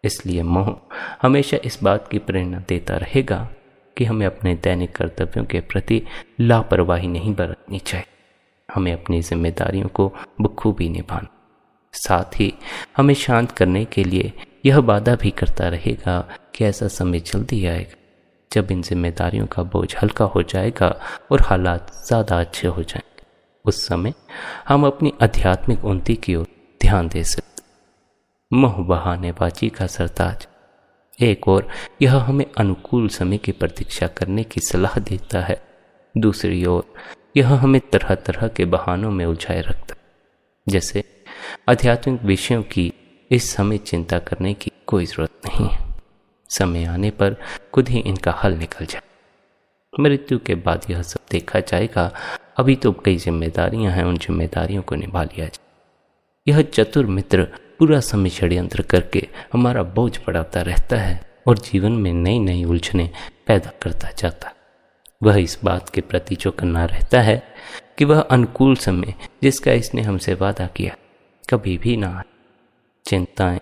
इसलिए मोह हमेशा इस बात की प्रेरणा देता रहेगा कि हमें अपने दैनिक कर्तव्यों के प्रति लापरवाही नहीं बरतनी चाहिए। हमें अपनी जिम्मेदारियों को बखूबी निभाना, साथ ही हमें शांत करने के लिए यह वादा भी करता रहेगा कि ऐसा समय जल्दी आएगा जब इन जिम्मेदारियों का बोझ हल्का हो जाएगा और हालात ज़्यादा अच्छे हो जाएंगे। उस समय हम अपनी आध्यात्मिक उन्नति की ओर ध्यान दे सकते। मोह बहानेबाजी का सरताज। एक और यह हमें अनुकूल समय की प्रतीक्षा करने की सलाह देता है, दूसरी ओर यह हमें तरह तरह के बहानों में उलझाए रखता है। जैसे आध्यात्मिक विषयों की इस समय चिंता करने की कोई जरूरत नहीं है, समय आने पर खुद ही इनका हल निकल जाए। मृत्यु के बाद यह सब देखा जाएगा, अभी तो कई जिम्मेदारियां हैं, उन जिम्मेदारियों को निभा लिया जाए। यह चतुर मित्र पूरा समय षड्यंत्र करके हमारा बोझ बढ़ाता रहता है और जीवन में नई नई उलझनें पैदा करता जाता। वह इस बात के प्रति चौकन्ना रहता है कि वह अनुकूल समय जिसका इसने हमसे वादा किया कभी भी ना आए। चिंताएं,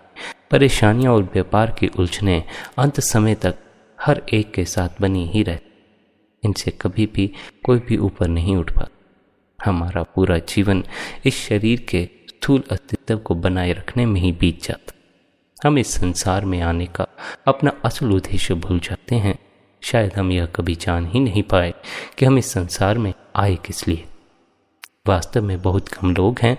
परेशानियां और व्यापार की उलझनें अंत समय तक हर एक के साथ बनी ही रहती। इनसे कभी भी कोई भी ऊपर नहीं उठ पाता। हमारा पूरा जीवन इस शरीर के स्थूल अस्तित्व को बनाए रखने में ही बीत जाता। हम इस संसार में आने का अपना असल उद्देश्य भूल जाते हैं। शायद हम यह कभी जान ही नहीं पाए कि हम इस संसार में आए किस लिए। वास्तव में बहुत कम लोग हैं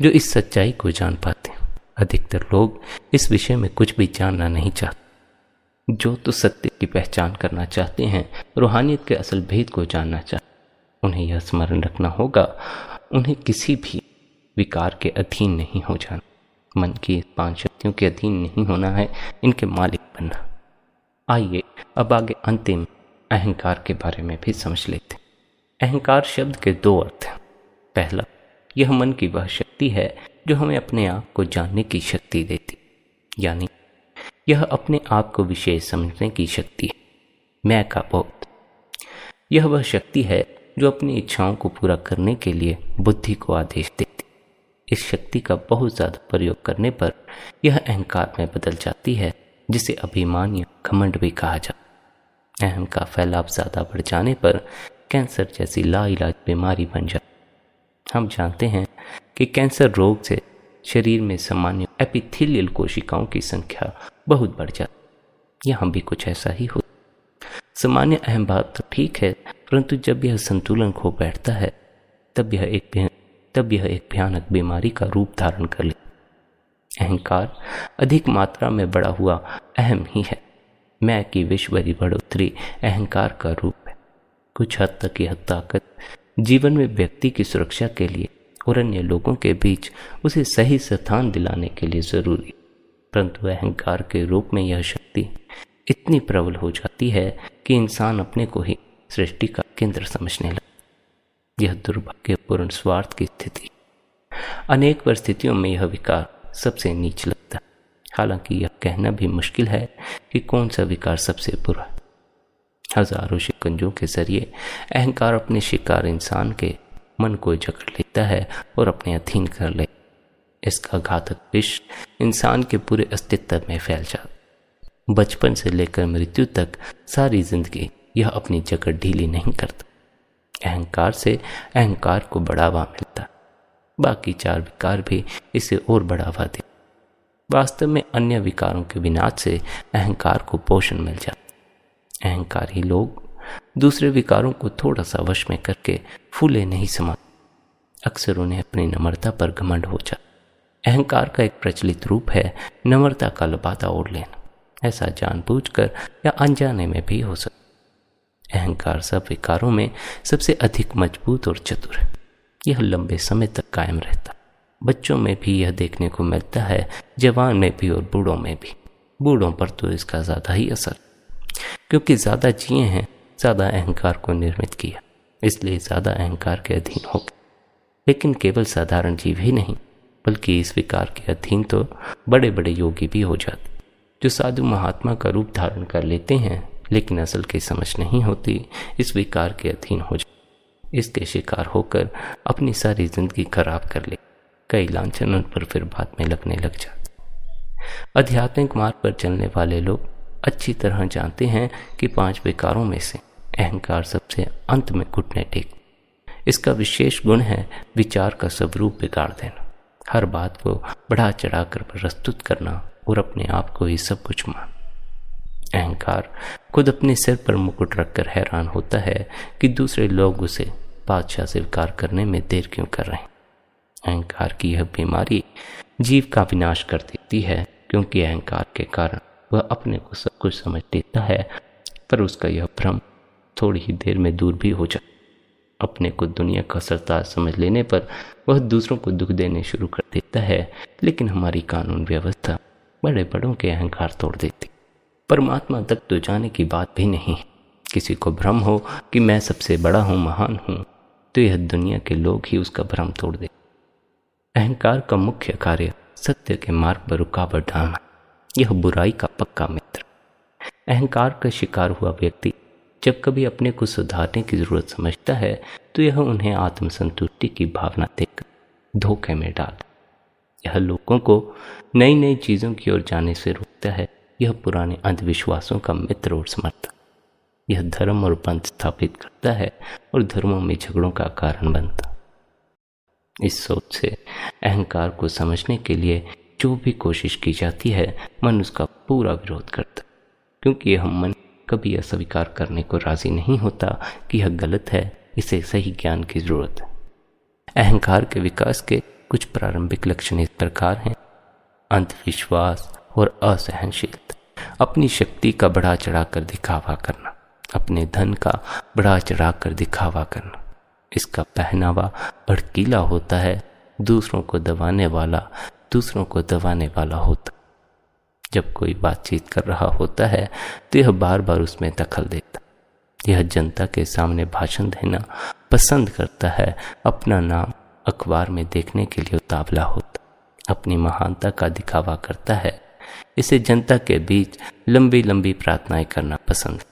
जो इस सच्चाई को जान पाते हैं। अधिकतर लोग इस विषय में कुछ भी जानना नहीं चाहते। जो तो सत्य की पहचान करना चाहते हैं, रूहानियत के असल भेद को जानना चाहते, उन्हें यह स्मरण रखना होगा, उन्हें किसी भी विकार के अधीन नहीं हो जाना, मन की 5 शक्तियों के अधीन नहीं होना है, इनके मालिक बनना। आइए अब आगे अंतिम अहंकार के बारे में भी समझ लेते हैं। अहंकार शब्द के 2 अर्थ हैं। पहला, यह मन की वह शक्ति है जो हमें अपने आप को जानने की शक्ति देती, यानी यह अपने आप को विशेष समझने की शक्ति है, मैं का बोध। यह वह शक्ति है जो अपनी इच्छाओं को पूरा करने के लिए बुद्धि को आदेश देती। इस शक्ति का बहुत ज़्यादा प्रयोग करने पर यह अहंकार में बदल जाती है, जिसे अभिमान या घमंड भी कहा जाता है। अहम का फैलाव ज़्यादा बढ़ जाने पर कैंसर जैसी लाइलाज बीमारी बन जाती। हम जानते हैं कि कैंसर रोग से शरीर में सामान्य एपिथेलियल कोशिकाओं की संख्या बहुत बढ़ जाती। यहाँ भी कुछ ऐसा ही हो। सामान्य अहम भाव तो ठीक है, परंतु जब यह संतुलन खो बैठता है तब यह एक भयानक बीमारी का रूप धारण कर ले। अहंकार अधिक मात्रा में बढ़ा हुआ अहम ही है। मैं की विश्वरी बढ़ोतरी अहंकार का रूप है। कुछ हद तक यह ताकत जीवन में व्यक्ति की सुरक्षा के लिए और अन्य लोगों के बीच उसे सही स्थान दिलाने के लिए जरूरी, परंतु अहंकार के रूप में यह शक्ति इतनी प्रबल हो जाती है कि इंसान अपने को ही सृष्टि का केंद्र समझने लगता। यह दुर्भाग्यपूर्ण स्वार्थ की स्थिति। अनेक परिस्थितियों में यह विकार सबसे नीच लगता है। हालांकि यह कहना भी मुश्किल है कि कौन सा विकार सबसे बुरा है। हजारों शिकंजों के जरिए अहंकार अपने शिकार इंसान के मन को जकड़ लेता है और अपने अधीन कर ले। इसका घातक विष इंसान के पूरे अस्तित्व में फैल जाता। बचपन से लेकर मृत्यु तक सारी जिंदगी यह अपनी जकड़ ढीली नहीं करता। अहंकार से अहंकार को बढ़ावा मिलता, बाकी 4 विकार भी इसे और बढ़ावा दे। वास्तव में अन्य विकारों के विनाश से अहंकार को पोषण मिल जाता। अहंकारी लोग दूसरे विकारों को थोड़ा सा वश में करके फूले नहीं समाते। अक्सर उन्हें अपनी नम्रता पर घमंड हो जाता। अहंकार का एक प्रचलित रूप है नम्रता का लबादा ओढ़ लेना। ऐसा जानबूझकर या अनजाने में भी हो सकता। अहंकार सब विकारों में सबसे अधिक मजबूत और चतुर है। यह लंबे समय तक कायम रहता। बच्चों में भी यह देखने को मिलता है, जवान में भी और बूढ़ों में भी। बूढ़ों पर तो इसका ज़्यादा ही असर, क्योंकि ज़्यादा जिए हैं, ज़्यादा अहंकार को निर्मित किया, इसलिए ज़्यादा अहंकार के अधीन हो गए। लेकिन केवल साधारण जीव ही नहीं, बल्कि इस विकार के अधीन तो बड़े बड़े योगी भी हो जाते, जो साधु महात्मा का रूप धारण कर लेते हैं, लेकिन असल की समझ नहीं होती, इस विकार के अधीन हो जाते, इसके शिकार होकर अपनी सारी जिंदगी खराब कर ले, कई लांछन उन पर फिर बाद में लगने लग जाते। आध्यात्मिक मार्ग पर चलने वाले लोग अच्छी तरह जानते हैं कि 5 विकारों में से अहंकार सबसे अंत में घुटने टेक। इसका विशेष गुण है विचार का स्वरूप बिगाड़ देना, हर बात को बढ़ा चढ़ाकर प्रस्तुत करना और अपने आप को ही सब कुछ मान। अहंकार खुद अपने सिर पर मुकुट रखकर हैरान होता है कि दूसरे लोग उसे बादशाह स्वीकार करने में देर क्यों कर रहे हैं। अहंकार की यह बीमारी जीव का विनाश कर देती है, क्योंकि अहंकार के कारण वह अपने को सब कुछ समझ लेता है, पर उसका यह भ्रम थोड़ी ही देर में दूर भी हो जाता। अपने को दुनिया का सरताज समझ लेने पर वह दूसरों को दुख देने शुरू कर देता है, लेकिन हमारी कानून व्यवस्था बड़े बड़ों के अहंकार तोड़ देती। परमात्मा तक तो जाने की बात भी नहीं। किसी को भ्रम हो कि मैं सबसे बड़ा हूँ, महान हूँ, तो यह दुनिया के लोग ही उसका भ्रम तोड़ दे। अहंकार का मुख्य कार्य सत्य के मार्ग पर रुकावट डालना, यह बुराई का पक्का मित्र। अहंकार का शिकार हुआ व्यक्ति जब कभी अपने को सुधारने की जरूरत समझता है, तो यह उन्हें आत्मसंतुष्टि की भावना देकर धोखे में डाल, यह लोगों को नई नई चीज़ों की ओर जाने से रोकता है। यह पुराने अंधविश्वासों का मित्र और समर्थक, यह धर्म और पंथ स्थापित करता है और धर्मों में झगड़ों का कारण बनता। इस सोच से अहंकार को समझने के लिए जो भी कोशिश की जाती है, मन उसका पूरा विरोध करता, क्योंकि यह मन कभी यह स्वीकार करने को राजी नहीं होता कि यह गलत है, इसे सही ज्ञान की जरूरत है। अहंकार के विकास के कुछ प्रारंभिक लक्षण इस प्रकार हैं: अंधविश्वास और असहनशीलता, अपनी शक्ति का बढ़ा चढ़ा कर दिखावा करना, अपने धन का बढ़ा चढ़ा कर दिखावा करना। इसका पहनावा भड़कीला होता है, दूसरों को दबाने वाला होता। जब कोई बातचीत कर रहा होता है तो यह बार बार उसमें दखल देता। यह जनता के सामने भाषण देना पसंद करता है, अपना नाम अखबार में देखने के लिए उतावला होता, अपनी महानता का दिखावा करता है। इसे जनता के बीच लंबी लंबी प्रार्थनाएं करना पसंद,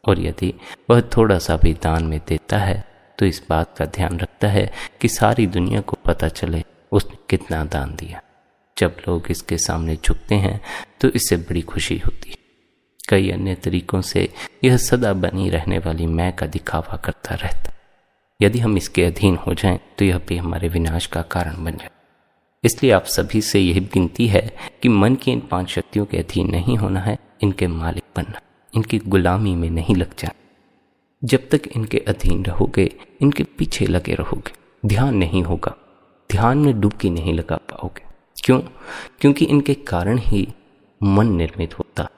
और यदि वह थोड़ा सा भी दान में देता है तो इस बात का ध्यान रखता है कि सारी दुनिया को पता चले उसने कितना दान दिया। जब लोग इसके सामने झुकते हैं तो इससे बड़ी खुशी होती है। कई अन्य तरीकों से यह सदा बनी रहने वाली मैं का दिखावा करता रहता। यदि हम इसके अधीन हो जाएं तो यह भी हमारे विनाश का कारण बन जाए। इसलिए आप सभी से यह विनती है कि मन की इन 5 शक्तियों के अधीन नहीं होना है, इनके मालिक बनना, इनकी गुलामी में नहीं लग जाना। जब तक इनके अधीन रहोगे, इनके पीछे लगे रहोगे, ध्यान नहीं होगा, ध्यान में डुबकी नहीं लगा पाओगे। क्यों? क्योंकि इनके कारण ही मन निर्मित होता है।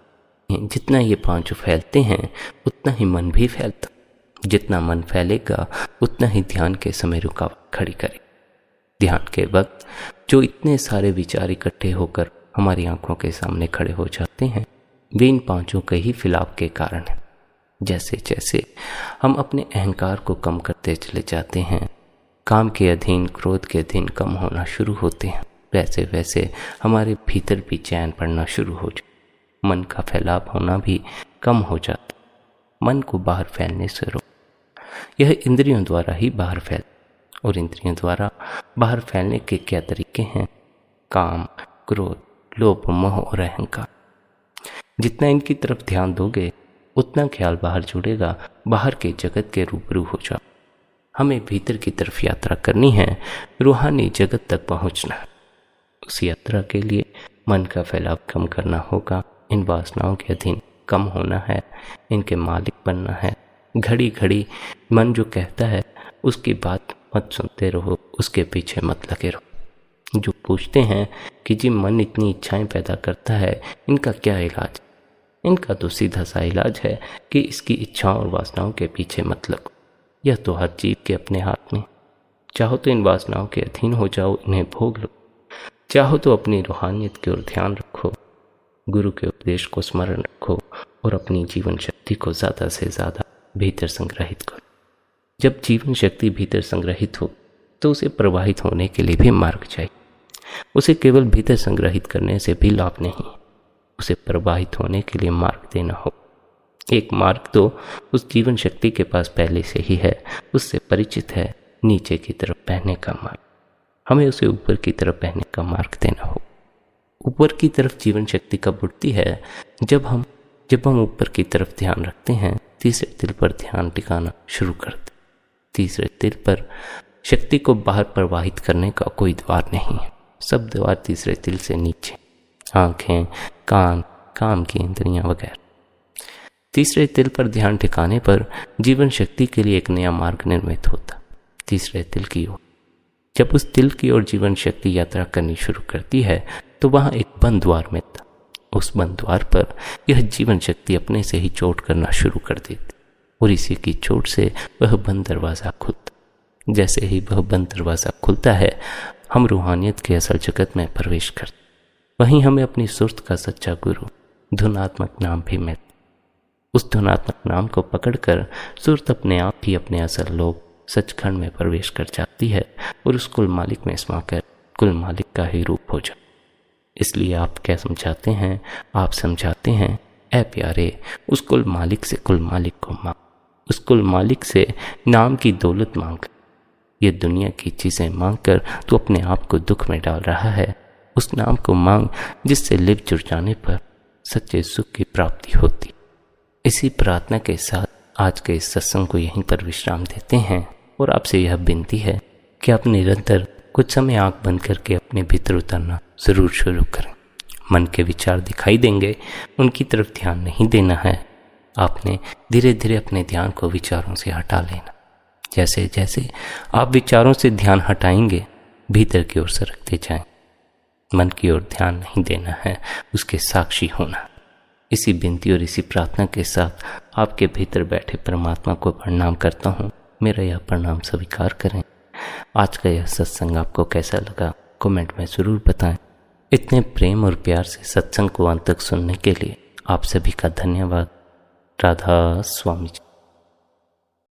जितना ये 5 फैलते हैं उतना ही मन भी फैलता। जितना मन फैलेगा उतना ही ध्यान के समय रुकावट खड़ी करे। ध्यान के वक्त जो इतने सारे विचार इकट्ठे होकर हमारी आंखों के सामने खड़े हो जाते हैं, वे इन 5 के ही फिलाप के कारण हैं। जैसे जैसे हम अपने अहंकार को कम करते चले जाते हैं, काम के अधीन, क्रोध के अधीन कम होना शुरू होते हैं, वैसे वैसे हमारे भीतर भी चैन पड़ना शुरू हो जाता। मन का फैलाव होना भी कम हो जाता। मन को बाहर फैलने से रोक। यह इंद्रियों द्वारा ही बाहर फैल, और इंद्रियों द्वारा बाहर फैलने के क्या तरीके हैं? काम, क्रोध, लोभ, मोह और अहंकार। जितना इनकी तरफ ध्यान दोगे उतना ख्याल बाहर जुड़ेगा, बाहर के जगत के रूबरू हो जाओ। हमें भीतर की तरफ यात्रा करनी है, रूहानी जगत तक पहुंचना है। उस यात्रा के लिए मन का फैलाव कम करना होगा, इन वासनाओं के अधीन कम होना है, इनके मालिक बनना है। घड़ी घड़ी मन जो कहता है उसकी बात मत सुनते रहो, उसके पीछे मत लगे रहो। जो पूछते हैं कि जी मन इतनी इच्छाएं पैदा करता है, इनका क्या इलाज? इनका तो सीधा सा इलाज है कि इसकी इच्छाओं और वासनाओं के पीछे मत लगो। यह तो हर जीव के अपने हाथ में। चाहो तो इन वासनाओं के अधीन हो जाओ, इन्हें भोग लो। चाहो तो अपनी रूहानियत की ओर ध्यान रखो, गुरु के उपदेश को स्मरण रखो और अपनी जीवन शक्ति को ज़्यादा से ज़्यादा भीतर संग्रहित करो। जब जीवन शक्ति भीतर संग्रहित हो तो उसे प्रवाहित होने के लिए भी मार्ग चाहिए। उसे केवल भीतर संग्रहित करने से भी लाभ नहीं, उसे प्रवाहित होने के लिए मार्ग देना हो। एक मार्ग तो उस जीवन शक्ति के पास पहले से ही है, उससे परिचित है, नीचे की तरफ बहने का मार्ग। हमें उसे ऊपर की तरफ बहने का मार्ग देना हो। ऊपर की तरफ जीवन शक्ति कब उठती है? जब हम ऊपर की तरफ ध्यान रखते हैं, तीसरे तिल पर ध्यान टिकाना शुरू करते। तीसरे तिल पर शक्ति को बाहर प्रवाहित करने का कोई द्वार नहीं है, सब द्वार तीसरे तिल से नीचे, आंखें, कान, काम की इंद्रियां वगैरह। तीसरे तिल पर ध्यान ठिकाने पर जीवन शक्ति के लिए एक नया मार्ग निर्मित होता, तीसरे तिल की ओर। जब उस तिल की ओर जीवन शक्ति यात्रा करनी शुरू करती है तो वहां एक बंद द्वार मिलता। उस बंद द्वार पर यह जीवन शक्ति अपने से ही चोट करना शुरू कर देती और इसी की चोट से वह बंद दरवाज़ा खुलता। जैसे ही वह बंद दरवाज़ा खुलता है, हम रूहानियत के असल जगत में प्रवेश करते। वहीं हमें अपनी सुरत का सच्चा गुरु धुनात्मक नाम भी मिलता। उस धुनात्मक नाम को पकड़कर सुरत अपने आप ही अपने असल लोक सचखंड में प्रवेश कर जाती है और उस कुल मालिक में समाकर कुल मालिक का ही रूप हो जाता। इसलिए आप क्या समझाते हैं? आप समझाते हैं, ऐ प्यारे, उस कुल मालिक से कुल मालिक को मांग, उस कुल मालिक से नाम की दौलत मांग। ये दुनिया की चीज़ें मांग कर तू अपने आप को दुख में डाल रहा है। उस नाम को मांग जिससे लिप जुड़ जाने पर सच्चे सुख की प्राप्ति होती। इसी प्रार्थना के साथ आज के इस सत्संग को यहीं पर विश्राम देते हैं और आपसे यह विनती है कि आप निरंतर कुछ समय आंख बंद करके अपने भीतर उतरना ज़रूर शुरू करें। मन के विचार दिखाई देंगे, उनकी तरफ ध्यान नहीं देना है। आपने धीरे धीरे अपने ध्यान को विचारों से हटा लेना। जैसे जैसे आप विचारों से ध्यान हटाएंगे, भीतर की ओर सरकते जाएं। मन की ओर ध्यान नहीं देना है, उसके साक्षी होना। इसी विनती और इसी प्रार्थना के साथ आपके भीतर बैठे परमात्मा को प्रणाम करता हूँ। मेरा यह प्रणाम स्वीकार करें। आज का यह सत्संग आपको कैसा लगा कमेंट में ज़रूर बताएं। इतने प्रेम और प्यार से सत्संग को अंत तक सुनने के लिए आप सभी का धन्यवाद। राधा स्वामी जी।